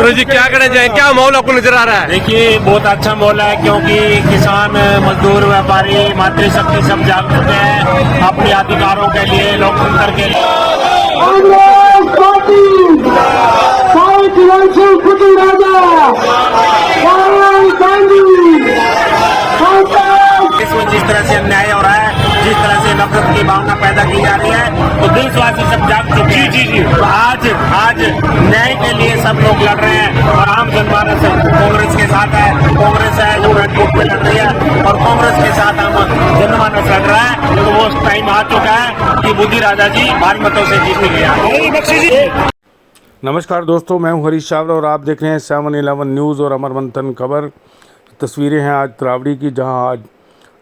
मनोज जी क्या कहना चाहें, क्या माहौल आपको नजर आ रहा है? देखिए बहुत अच्छा माहौल है, क्योंकि किसान, मजदूर, व्यापारी, मातृशक्ति सब जाग चुके हैं अपने अधिकारों के लिए, लोकतंत्र के लिए। इसमें जिस तरह से अन्याय हो रहा है, जिस तरह से नफरत की भावना पैदा की जा रही है, तो देशवासी सब जाग चुके हैं। जी। तो आज न्याय के लिए सब लोग लड़ रहे हैं और आम जनमानस कांग्रेस के साथ है। कांग्रेस है जो रेड कोर्ट पे लड़ रही है और कांग्रेस के साथ आम जनमानस लड़ रहा है। तो वो टाइम आ चुका है कि बुद्धि राजा जी भारी मतों से जीत गया। नमस्कार दोस्तों, मैं हूं हरीश चावला और आप देख रहे हैं 7-11 न्यूज़ और अमर मंथन खबर। तस्वीरें हैं आज त्रावड़ी की, जहां आज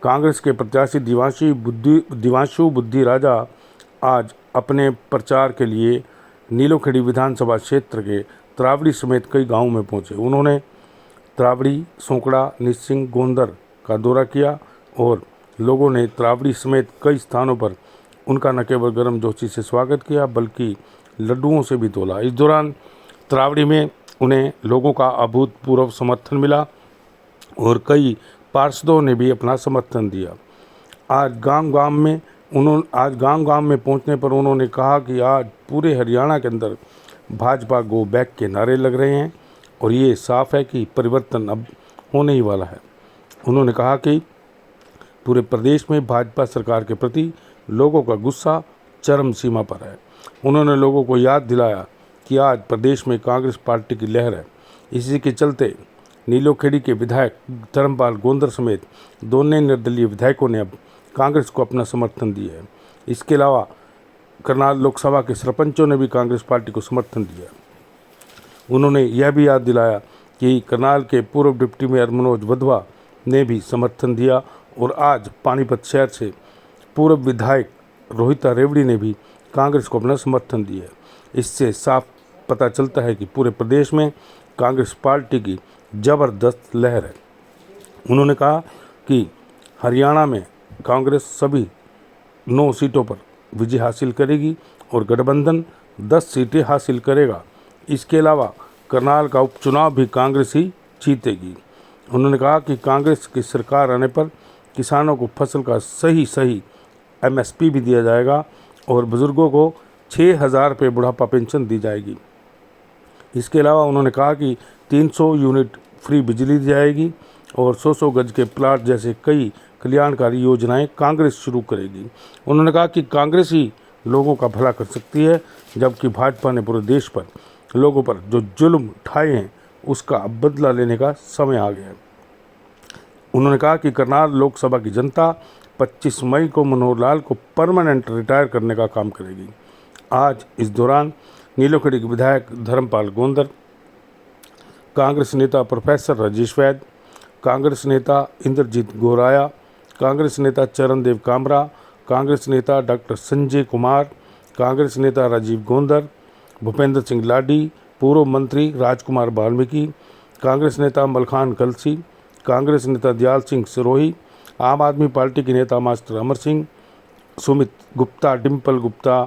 कांग्रेस के प्रत्याशी दिवांशु बुद्धि राजा आज अपने प्रचार के लिए नीलोखेड़ी विधानसभा क्षेत्र के त्रावड़ी समेत कई गांवों में पहुंचे। उन्होंने त्रावड़ी, सोंकड़ा, निसिंग, गोंदर का दौरा किया और लोगों ने त्रावड़ी समेत कई स्थानों पर उनका न केवल गर्मजोशी से स्वागत किया बल्कि लड्डुओं से भी तोला। इस दौरान त्रावड़ी में उन्हें लोगों का अभूतपूर्व समर्थन मिला और कई पार्षदों ने भी अपना समर्थन दिया। आज गांव-गांव में पहुंचने पर उन्होंने कहा कि आज पूरे हरियाणा के अंदर भाजपा गो बैक के नारे लग रहे हैं और ये साफ है कि परिवर्तन अब होने ही वाला है। उन्होंने कहा कि पूरे प्रदेश में भाजपा सरकार के प्रति लोगों का गुस्सा चरम सीमा पर है। उन्होंने लोगों को याद दिलाया कि आज प्रदेश में कांग्रेस पार्टी की लहर है। इसी के चलते नीलोखेड़ी के विधायक धर्मपाल गोंदर समेत दोनों निर्दलीय विधायकों ने अब कांग्रेस को अपना समर्थन दिया है। इसके अलावा करनाल लोकसभा के सरपंचों ने भी कांग्रेस पार्टी को समर्थन दिया। उन्होंने यह भी याद दिलाया कि करनाल के पूर्व डिप्टी मेयर मनोज वधवा ने भी समर्थन दिया और आज पानीपत शहर से पूर्व विधायक रोहिता रेवड़ी ने भी कांग्रेस को अपना समर्थन दिया। इससे साफ पता चलता है कि पूरे प्रदेश में कांग्रेस पार्टी की ज़बरदस्त लहर है। उन्होंने कहा कि हरियाणा में कांग्रेस सभी 9 सीटों पर विजय हासिल करेगी और गठबंधन 10 सीटें हासिल करेगा। इसके अलावा करनाल का उपचुनाव भी कांग्रेस ही जीतेगी। उन्होंने कहा कि कांग्रेस की सरकार आने पर किसानों को फसल का सही MSP भी दिया जाएगा और बुज़ुर्गों को 6,000 रुपये बुढ़ापा पेंशन दी जाएगी। इसके अलावा उन्होंने कहा कि 300 यूनिट फ्री बिजली दी जाएगी और 100 गज के प्लाट जैसे कई कल्याणकारी योजनाएं कांग्रेस शुरू करेगी। उन्होंने कहा कि कांग्रेस ही लोगों का भला कर सकती है, जबकि भाजपा ने पूरे देश पर लोगों पर जो जुल्म ढाए हैं उसका अब बदला लेने का समय आ गया है। उन्होंने कहा कि करनाल लोकसभा की जनता 25 मई को मनोहर लाल को परमानेंट रिटायर करने का काम करेगी। आज इस दौरान नीलोखेड़ी के विधायक धर्मपाल गोंदर, कांग्रेस नेता प्रोफेसर राजेश वैद, कांग्रेस नेता इंद्रजीत गोराया, कांग्रेस नेता चरणदेव कामरा, कांग्रेस नेता डॉक्टर संजय कुमार, कांग्रेस नेता राजीव गोंदर, भूपेंद्र सिंह लाडी, पूर्व मंत्री राजकुमार वाल्मीकि, कांग्रेस नेता मलखान कलसी, कांग्रेस नेता दयाल सिंह सिरोही, आम आदमी पार्टी के नेता मास्टर अमर सिंह, सुमित गुप्ता, डिम्पल गुप्ता,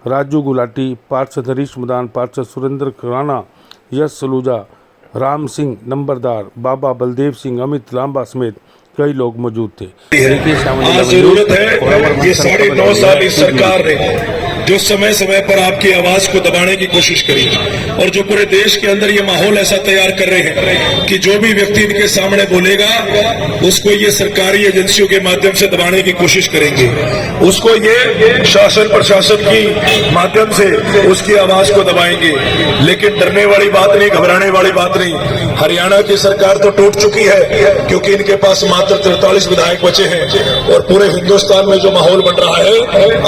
राजू गुलाटी, पार्षद हरीश मदान, पार्षद सुरेंद्र खुराना, यश सलूजा, राम सिंह नंबरदार, बाबा बलदेव सिंह, अमित लांबा समेत कई लोग मौजूद थे। जरूरत है ये 9.5 साल इस सरकार ने जो समय समय पर आपकी आवाज को दबाने की कोशिश करी और जो पूरे देश के अंदर ये माहौल ऐसा तैयार कर रहे हैं कि जो भी व्यक्ति इनके सामने बोलेगा उसको ये सरकारी एजेंसियों के माध्यम से दबाने की कोशिश करेंगे, उसको ये शासन प्रशासन की माध्यम से उसकी आवाज को दबाएंगे। लेकिन डरने वाली बात नहीं, घबराने वाली बात नहीं। हरियाणा की सरकार तो टूट चुकी है क्योंकि इनके पास मात्र 43 विधायक बचे हैं और पूरे हिंदुस्तान में जो माहौल बन रहा है,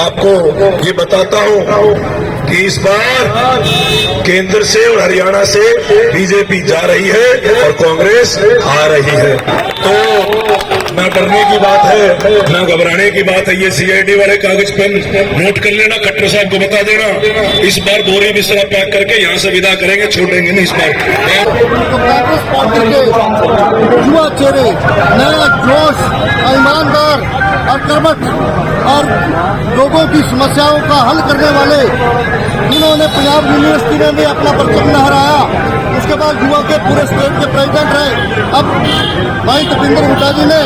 आपको ये बताता हूं कि इस बार केंद्र से और हरियाणा से बीजेपी जा रही है और कांग्रेस आ रही है। तो ना डरने की बात है ना घबराने की बात है। ये CID वाले कागज पेन नोट कर लेना, खट्टर साहब को बता देना, इस बार बोरी बिस्तरा पैक करके यहाँ से विदा करेंगे, छोड़ेंगे नहीं इस बार। युवा चेहरे, नया जोश, ईमानदार और कर्मठ और लोगों की समस्याओं का हल करने वाले, जिन्होंने पंजाब यूनिवर्सिटी में भी अपना परचम लहराया, उसके बाद युवा के पूरे स्टेट के प्रेसिडेंट रहे। अब भाई तपिंदर हुड्डा जी ने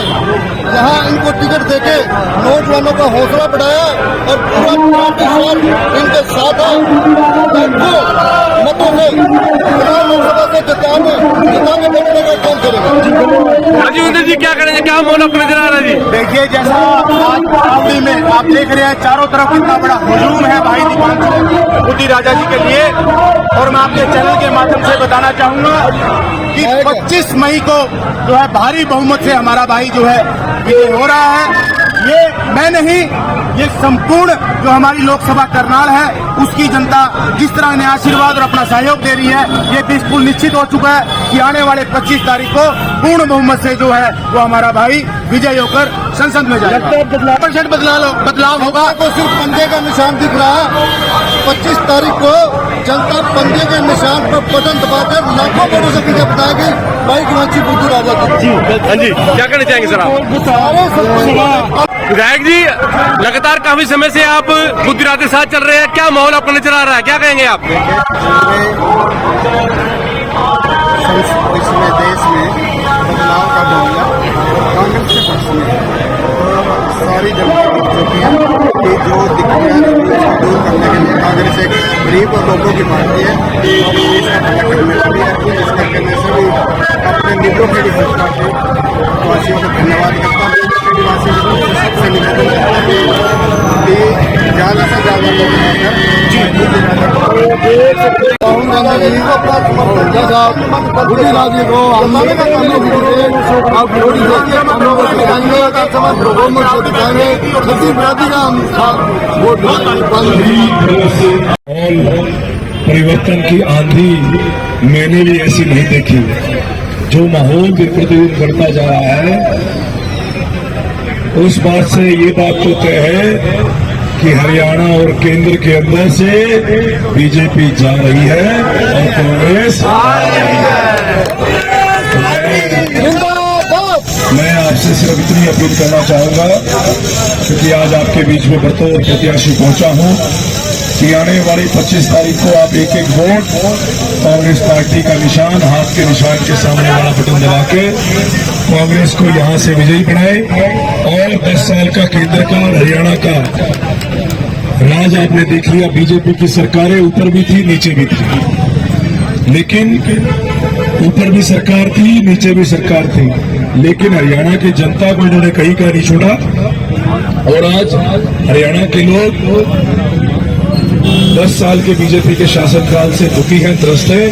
यहाँ इनको टिकट देके नौजवानों का हौसला बढ़ाया और पूरा पार्टी इनके साथ है। मतों से लोकसभा से जिता के बैठने का काम करेगा। राजीव जी क्या करेंगे, क्या माहौल आपको नजर आ रहा है जी? देखिए, जैसा आज रावड़ी में आप देख रहे हैं, चारों तरफ कितना बड़ा हुजूम है भाई दीवान बुद्धि राजा जी के लिए। और मैं आपके चैनल के माध्यम से बताना चाहूंगा कि 25 मई को जो है भारी बहुमत से हमारा भाई जो है विजय हो रहा है। ये मैं नहीं, ये संपूर्ण जो हमारी लोकसभा करनाल है उसकी जनता जिस तरह इन्हें आशीर्वाद और अपना सहयोग दे रही है, ये बिल्कुल निश्चित हो चुका है कि आने वाले 25 तारीख को पूर्ण बहुमत से जो है वो हमारा भाई विजय होकर संसद में जाएगा। 50% बदलाव होगा। को सिर्फ पंजे का निशान दिख रहा है। 25 तारीख को जनता पंजे के निशान पर बटन दबाकर लाखों वोटों से विजय बताएगी भाई हिमांशु बुद्धू राजा की। हाँ जी, क्या कहना चाहेंगे सर आप? विधायक जी, लगातार काफी समय से आप बुद्धू राजा के साथ चल रहे हैं, क्या माहौल आपको नजर आ रहा है, क्या कहेंगे आप? इसमें देश में बदलाव का मामला कांग्रेस के पक्ष में है। सारी जनता दिख चुकी है कि जो दिक्कतें हैं दूर करने के लिए कांग्रेस एक गरीब और लोगों की पार्टी है और देश का भला करने वाली है। जिस करके मैं सभी अपने नीलों के लिए वासियों को धन्यवाद करता हूँ। वासियों को सबसे निवेदन करता हूँ कि ज़्यादा से ज़्यादा लोग राहुल गांधी जी को अपना समर्थन दिया, बुद्धू राजा को आंदोलन का काम आप वोट देके हम लोग को दिखाएंगे का समर्थन बहुमत से दिखाएंगे। किसी विरोधी का हम वोट परिवर्तन की आंधी मैंने भी ऐसी नहीं देखी। जो माहौल दिन प्रतिदिन बढ़ता जा रहा है, उस बात से ये बात तो तय है कि हरियाणा और केंद्र के अंदर से बीजेपी जा रही है और कांग्रेस आ रही है। मैं आपसे सिर्फ इतनी अपील करना चाहूंगा, क्योंकि आज आपके बीच में बतौर प्रत्याशी पहुंचा हूं, कि आने वाली 25 तारीख को आप एक एक वोट कांग्रेस पार्टी का निशान, हाथ के निशान के सामने वाला बटन दबा के कांग्रेस को यहां से विजयी बनाए और 10 साल का केंद्र का और हरियाणा का राज आपने देख लिया। बीजेपी की सरकारें ऊपर भी थी, नीचे भी थी, लेकिन ऊपर भी सरकार थी, नीचे भी सरकार थी, लेकिन हरियाणा की जनता को इन्होंने कहीं का नहीं छोड़ा। और आज हरियाणा के लोग 10 साल के बीजेपी के शासनकाल से दुखी हैं, त्रस्त हैं।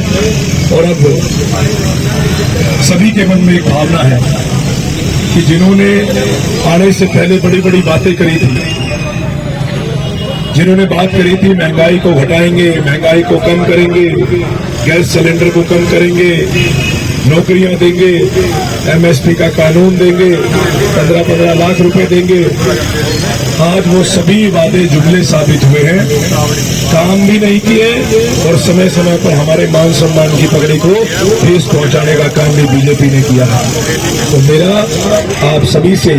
और अब सभी के मन में एक भावना है कि जिन्होंने आने से पहले बड़ी बड़ी बातें करी थी, जिन्होंने बात करी थी महंगाई को घटाएंगे, महंगाई को कम करेंगे, गैस सिलेंडर को कम करेंगे, नौकरियां देंगे, एमएसपी का कानून देंगे, 15-15 लाख रुपए देंगे, आज वो सभी वादे जुमले साबित हुए हैं, काम भी नहीं किए और समय समय पर हमारे मान सम्मान की पगड़ी को ठेस पहुंचाने का काम भी बीजेपी ने किया है। तो मेरा आप सभी से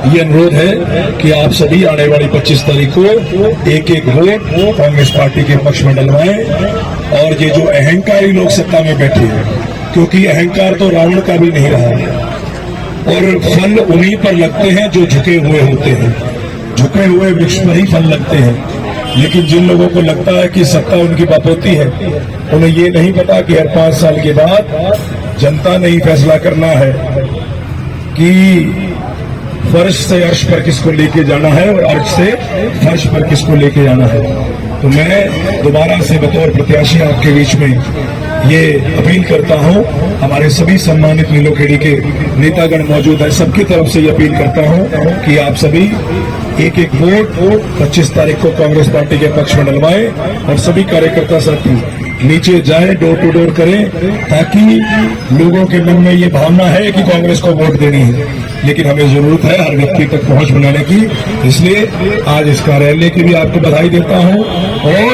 ये अनुरोध है कि आप सभी आने वाली 25 तारीख को एक एक वोट कांग्रेस पार्टी के पक्ष में डलवाएं। और ये जो अहंकारी लोग सत्ता में बैठे हैं, क्योंकि अहंकार तो रावण का भी नहीं रहा है और फल उन्हीं पर लगते हैं जो झुके हुए होते हैं, झुके हुए वृक्ष पर ही फल लगते हैं। लेकिन जिन लोगों को लगता है कि सत्ता उनकी बापोती है, उन्हें ये नहीं पता कि हर 5 साल के बाद जनता ने ही फैसला करना है कि फर्श से अर्श पर किसको लेके जाना है और अर्श से फर्श पर किसको लेके जाना है। तो मैं दोबारा से बतौर प्रत्याशी आपके बीच में ये अपील करता हूं, हमारे सभी सम्मानित नीलोखेड़ी के नेतागण मौजूद हैं, सबकी तरफ से ये अपील करता हूं कि आप सभी एक एक वोट 25 तारीख को कांग्रेस पार्टी के पक्ष में डलवाएं और सभी कार्यकर्ता साथी नीचे जाएं, डोर टू डोर करें, ताकि लोगों के मन में ये भावना है कि कांग्रेस को वोट देनी है, लेकिन हमें जरूरत है हर व्यक्ति तक पहुंच बनाने की। इसलिए आज इस कार्यालय की भी आपको बधाई देता हूं और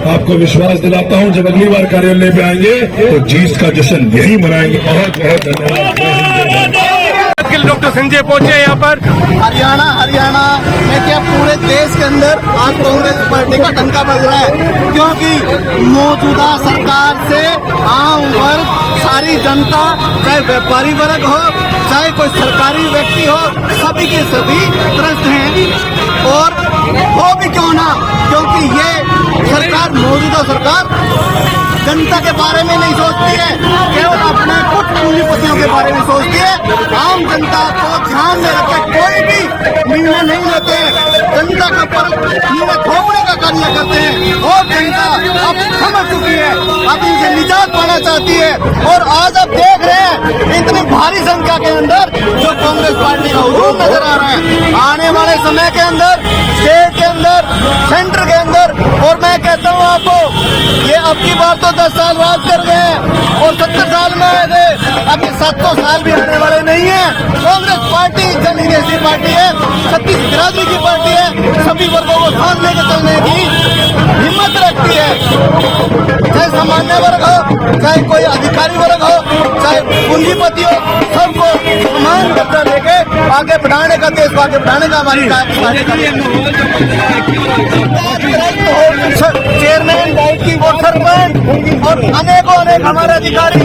आपको विश्वास दिलाता हूं, जब अगली बार कार्यालय पे आएंगे तो जीत का जश्न यही मनाएंगे। बहुत बहुत धन्यवाद। डॉक्टर संजय पहुंचे हैं यहाँ पर। हरियाणा में क्या पूरे देश के अंदर आज कांग्रेस पार्टी का डंका बज रहा है, क्योंकि मौजूदा सरकार से आम वर्ग, सारी जनता, चाहे व्यापारी वर्ग हो, चाहे कोई सरकारी व्यक्ति हो, सभी के सभी त्रस्त हैं। और वो भी क्यों ना, क्योंकि ये सरकार, मौजूदा सरकार जनता के बारे में नहीं सोचती है, केवल अपने कुछ पूंजीपतियों के बारे में सोचती है। आम जनता को ध्यान में रखकर कोई भी निर्णय नहीं लेते हैं, जनता का पर निर्णय थोपने का कार्य करते हैं। और जनता अब समझ चुकी है, अब इनसे निजात पाना चाहती है। और आज आप देख रहे हैं इतनी भारी संख्या के अंदर जो कांग्रेस पार्टी का हुजूम नजर आ रहा है। आने वाले समय के अंदर स्टेट के अंदर, सेंटर के अंदर, और मैं कहता हूँ आपको, ये अब की बार तो 10 साल राज कर गए हैं और 70 साल में आए थे, अब ये 700 साल भी आने वाले नहीं है। कांग्रेस पार्टी जनहितैषी पार्टी है, छत्तीस बिरादरी की पार्टी है, सभी वर्गों को साथ लेकर चलने की हिम्मत रखती है। चाहे सामान्य वर्ग हो, चाहे कोई अधिकारी वर्ग हो, चाहे पूंजीपति हो, सबको समान दर्जा लेके आगे बढ़ाने का, देश को आगे बढ़ाने का हमारी चेयरमैन, डाइट की बोर्ड सरपंच और अनेकों अनेक हमारे अधिकारी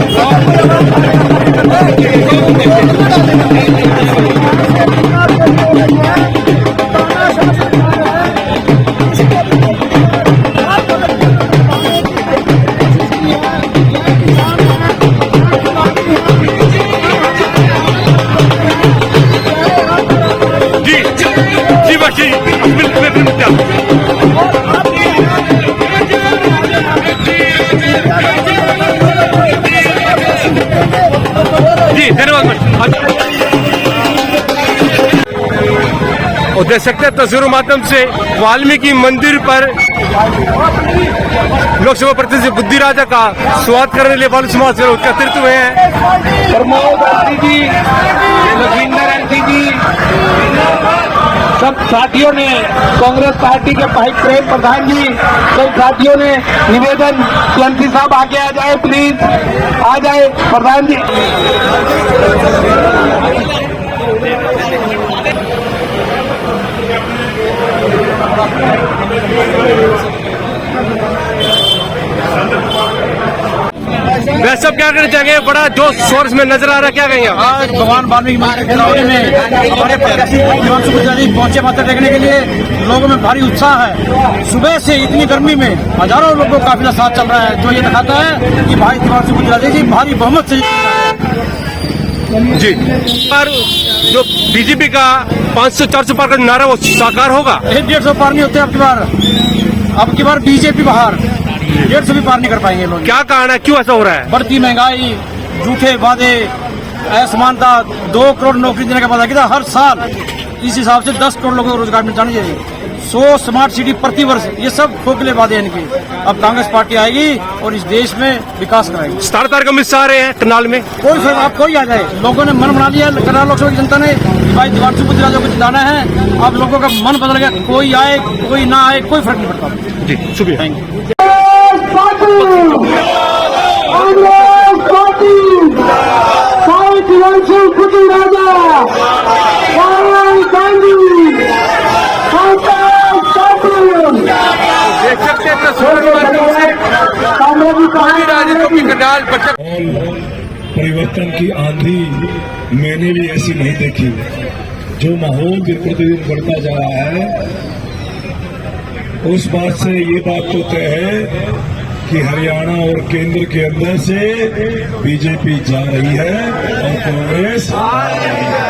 और देख सकते हैं तस्वीरों माध्यम से वाल्मीकि मंदिर पर लोकसभा प्रतिनिधि बुद्धि राजा का स्वागत करने के लिए बाल समाज से एकत्रित हुए हैं। प्रमोद आंटी जी, लखविंदर आंटी जी, सब साथियों ने, कांग्रेस पार्टी के भाई प्रेम प्रधान जी, कई साथियों ने निवेदन कि एमपी साहब आगे आ जाए, प्लीज आ जाए प्रधान जी। वह सब क्या करना चाहेंगे? बड़ा जोश शोर में नजर आ रहा है, क्या कहेंगे? आज भगवान वाल्मीकि मंदिर खिलौने में हमारे प्रत्याशी हिमांशु गुजराली पहुंचे माथा टेकने के लिए। लोगों में भारी उत्साह है। सुबह से इतनी गर्मी में हजारों लोगों का काफिला साथ चल रहा है, जो ये दिखाता है कि भाई हिमांशु गुजराली जी भारी बहुमत से जी। पर जो बीजेपी का 500-400 पार का नारा वो साकार होगा? 150 पार नहीं होते अब की बार बीजेपी बाहर 150 भी पार नहीं कर पाएंगे लोग। क्या कारण है, क्यों ऐसा हो रहा है? बढ़ती महंगाई, झूठे वादे, असमानता, 2 करोड़ नौकरी देने का वादा किया हर साल, इस हिसाब से 10 करोड़ लोगों को रोजगार मिल जाना चाहिए। 100 स्मार्ट सिटी प्रति वर्ष, ये सब खोखले वादे हैं इनके। अब कांग्रेस पार्टी आएगी और इस देश में विकास कराएगी। 17 तारीख को अमित शाह आ रहे हैं करनाल में। कोई फर्क, आप कोई आ जाए, लोगों ने मन बना लिया, करनाल लोकसभा की जनता ने भाई हिमांशु गुजराली को जिताना है। अब लोगों का मन बदल गया, कोई आए कोई ना आए कोई फर्क नहीं पड़ता। जी शुक्रिया। Thank you. देख सकते हैं करनाल परिवर्तन की आंधी मैंने भी ऐसी नहीं देखी। जो माहौल दिन प्रतिदिन बढ़ता जा रहा है, उस बात से ये बात तो तय है कि हरियाणा और केंद्र के अंदर से बीजेपी जा रही है और कांग्रेस आ रही है।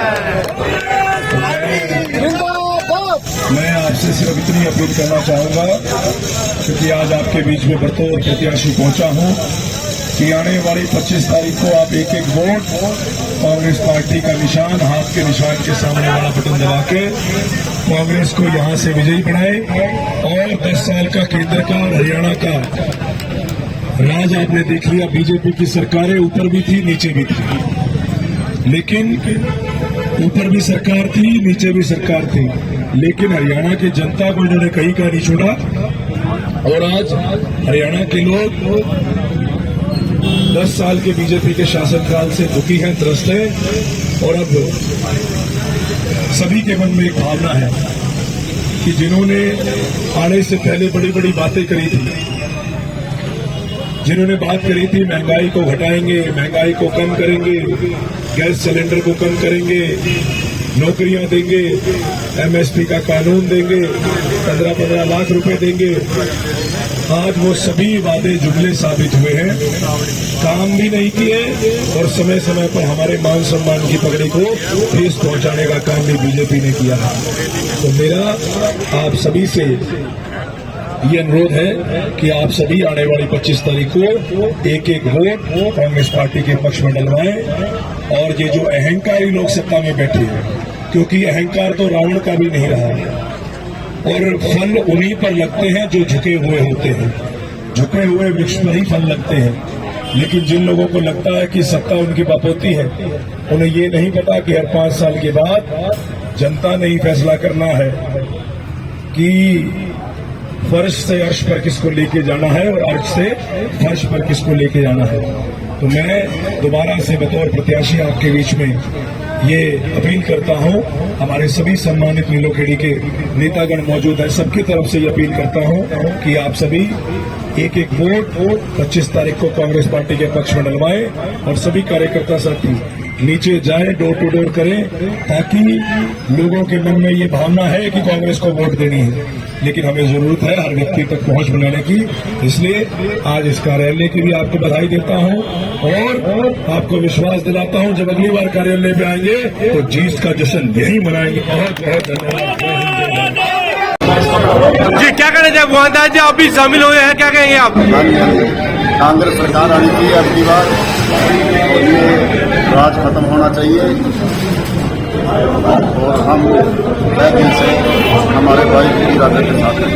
मैं आपसे सिर्फ इतनी अपील करना चाहूंगा, क्योंकि आज आपके बीच में बतौर प्रत्याशी पहुंचा हूं, कि आने वाली 25 तारीख को आप एक एक वोट कांग्रेस पार्टी का निशान, हाथ के निशान के सामने वाला बटन दबा के कांग्रेस को यहां से विजयी बनाए। और 10 साल का केंद्र का और हरियाणा का राज आपने देख लिया। बीजेपी की सरकारें ऊपर भी थी, नीचे भी थी, लेकिन ऊपर भी सरकार थी, नीचे भी सरकार थी, लेकिन हरियाणा की जनता को इन्होंने कहीं का नहीं छोड़ा। और आज हरियाणा के लोग 10 साल के बीजेपी के शासनकाल से दुखी हैं, त्रस्त हैं, और अब सभी के मन में एक भावना है कि जिन्होंने आने से पहले बड़ी बड़ी बातें करी थी, जिन्होंने बात करी थी महंगाई को घटाएंगे, महंगाई को कम करेंगे, गैस सिलेंडर को कम करेंगे, नौकरियां देंगे, एमएसपी का कानून देंगे, 15-15 लाख रुपए देंगे, आज वो सभी वादे जुमले साबित हुए हैं, काम भी नहीं किए और समय समय पर हमारे मान सम्मान की पगड़ी को ठेस पहुंचाने का काम भी बीजेपी ने किया है। तो मेरा आप सभी से ये अनुरोध है कि आप सभी आने वाली 25 तारीख को एक एक वोट कांग्रेस पार्टी के पक्ष में डलवाएं और ये जो अहंकारी लोग सत्ता में बैठे हैं, क्योंकि अहंकार तो रावण का भी नहीं रहा है और फल उन्हीं पर लगते हैं जो झुके हुए होते हैं, झुके हुए वृक्ष पर ही फल लगते हैं। लेकिन जिन लोगों को लगता है कि सत्ता उनकी बपौती है, उन्हें ये नहीं पता कि हर 5 साल के बाद जनता ने ही फैसला करना है कि फर्श से अर्श पर किसको लेके जाना है और अर्श से फर्श पर किसको लेके जाना है। तो मैं दोबारा से बतौर प्रत्याशी आपके बीच में ये अपील करता हूं, हमारे सभी सम्मानित नीलोखेड़ी के नेतागण मौजूद हैं, सबकी तरफ से ये अपील करता हूं कि आप सभी एक एक वोट 25 तारीख को कांग्रेस पार्टी के पक्ष में डलवाएं और सभी कार्यकर्ता साथी नीचे जाएं, डोर टू डोर करें, ताकि लोगों के मन में ये भावना है कि कांग्रेस को वोट देनी है, लेकिन हमें जरूरत है हर व्यक्ति तक पहुंच बनाने की। इसलिए आज इस कार्यालय की भी आपको बधाई देता हूं और आपको विश्वास दिलाता हूं जब अगली बार कार्यालय में आएंगे तो जीत का जश्न यही मनाएंगे। बहुत बहुत धन्यवाद। जी क्या कहना चाहिए मोहनदास जी, आप भी शामिल हुए हैं, क्या कहेंगे आप? कांग्रेस सरकार आनी चाहिए अब की बार और ये राज खत्म होना चाहिए और हम तय दिल से हमारे भाई की इरादे के साथ हैं।